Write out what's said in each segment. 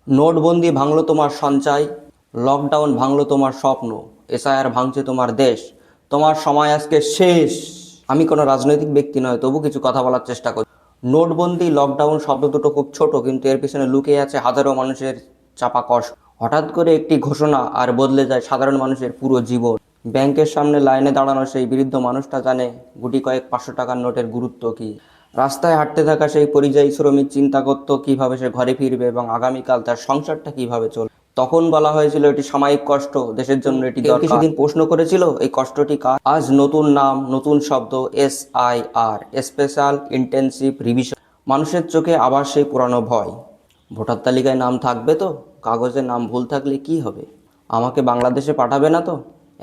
নোটবন্দি ভাঙলো তোমার সঞ্চয়, লকডাউন ভাঙলো তোমার স্বপ্ন, এসআইআর ভাঙছে তোমার দেশ, তোমার সময় আজকে শেষ। আমি কোনো রাজনৈতিক ব্যক্তি নয়, তবু কিছু কথা বলার চেষ্টা করি। নোটবন্দি, লকডাউন শব্দ দুটো খুব ছোট, কিন্তু এর পিছনে লুকিয়ে আছে হাজারো মানুষের চাপা কষ্ট। হঠাৎ করে একটি ঘোষণা আর বদলে যায় সাধারণ মানুষের পুরো জীবন। ব্যাংকের সামনে লাইনে দাঁড়ানো সেই বৃদ্ধ মানুষটা জানে গুটি কয়েক 500 টাকার নোটের গুরুত্ব কী। রাস্তায় হাঁটতে থাকা সেই পরিযায়ী শ্রমিক চিন্তা করত কিভাবে সে ঘরে ফিরবে এবং আগামীকাল তার সংসারটা কিভাবে চলবে। তখন বলা হয়েছিল এটি সাময়িক কষ্ট, দেশের জন্য এটি দরকার। সেদিন প্রশ্ন করেছিল এই কষ্টটি কার? আজ নতুন নাম, নতুন শব্দ, SIR, স্পেশাল ইন্টেনসিভ রিভিশন। মানুষের চোখে আবার সেই পুরানো ভয়। ভোটার তালিকায় নাম থাকবে তো? কাগজে নাম ভুল থাকলে কি হবে? আমাকে বাংলাদেশে পাঠাবে না তো?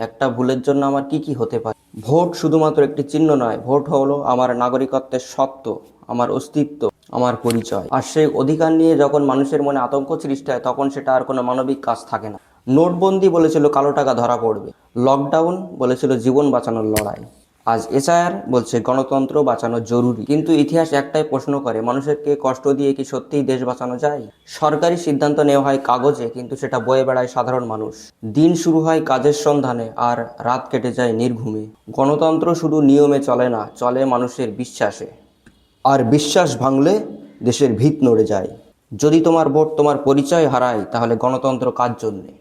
একটা ভুলের জন্য আমার কি কি হতে পারে? ভোট শুধুমাত্র একটি চিহ্ন নয়, ভোট হলো আমার নাগরিকত্বের সত্ত্ব, আমার অস্তিত্ব, আমার পরিচয়। আর সেই অধিকার নিয়ে যখন মানুষের মনে আতঙ্ক সৃষ্টি হয়, তখন সেটা আর কোনো মানবিক কাজ থাকে না। নোটবন্দি বলেছিল কালো টাকা ধরা পড়বে, লকডাউন বলেছিল জীবন বাঁচানোর লড়াই, আজ এসআইআর বলছে গণতন্ত্র বাঁচানো জরুরি। কিন্তু ইতিহাস একটাই প্রশ্ন করে, মানুষেরকে কষ্ট দিয়ে কি সত্যিই দেশ বাঁচানো যায়? সরকারি সিদ্ধান্ত নেওয়া হয় কাগজে, কিন্তু সেটা বয়ে বেড়ায় সাধারণ মানুষ। দিন শুরু হয় কাজের সন্ধানে আর রাত কেটে যায় নির্ঘুমে। গণতন্ত্র শুধু নিয়মে চলে না, চলে মানুষের বিশ্বাসে। আর বিশ্বাস ভাঙলে দেশের ভিত নড়ে যায়। যদি তোমার ভোট তোমার পরিচয় হারায়, তাহলে গণতন্ত্র কার জন্যে?